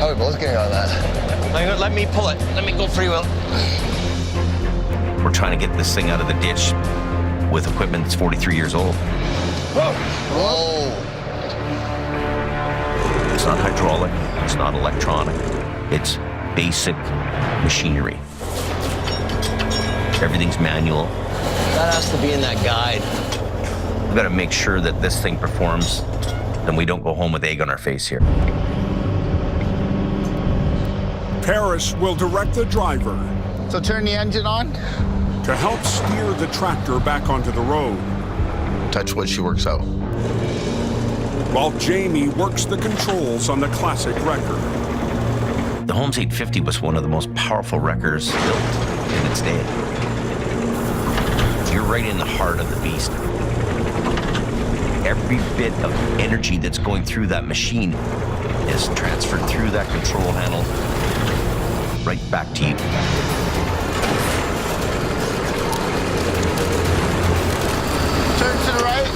Oh, we're both getting on that. Let me pull it. Let me go free will. We're trying to get this thing out of the ditch with equipment that's 43 years old. Whoa! Whoa! It's not hydraulic. It's not electronic. It's basic machinery. Everything's manual. That has to be in that guide. We've got to make sure that this thing performs, then we don't go home with egg on our face here. Paris will direct the driver So turn the engine on. to help steer the tractor back onto the road, Touch wood, she works out. while Jamie works the controls on the classic wrecker. The Holmes 850 was one of the most powerful wreckers built in its day. You're right in the heart of the beast. Every bit of energy that's going through that machine is transferred through that control handle right back to you. Turn to the right.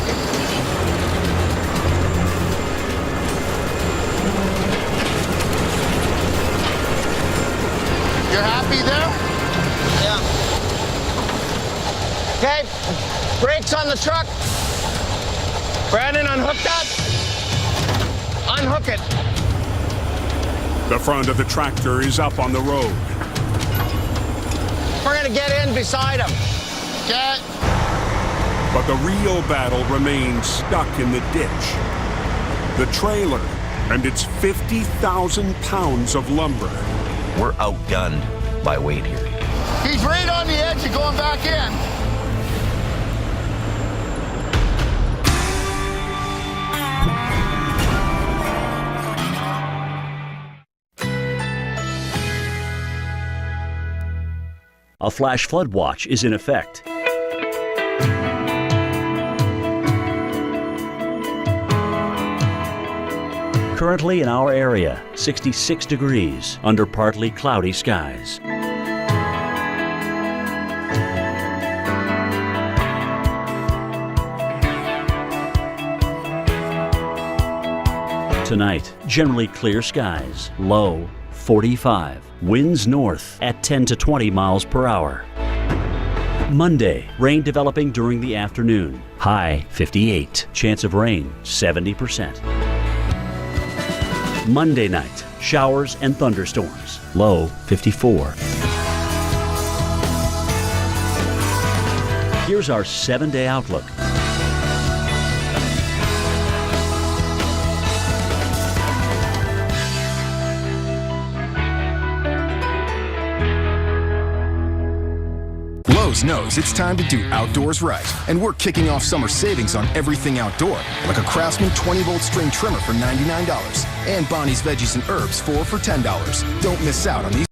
You're happy there? Yeah. Okay, brakes on the truck. Brandon, unhook that. Unhook it. The front of the tractor is up on the road. We're gonna get in beside him. Get. But the real battle remains stuck in the ditch. The trailer and its 50,000 pounds of lumber. We're outgunned by weight here. He's right on the edge of going back in. A flash flood watch is in effect. Currently in our area, 66 degrees under partly cloudy skies. Tonight, generally clear skies, low 45. Winds north at 10 to 20 miles per hour. Monday, rain developing during the afternoon. High 58. Chance of rain 70%. Monday night, showers and thunderstorms. Low 54. Here's our 7-day outlook. Lowe's knows it's time to do outdoors right, and we're kicking off summer savings on everything outdoor, like a Craftsman 20-volt string trimmer for $99 and Bonnie's Veggies and Herbs 4 for $10. Don't miss out on these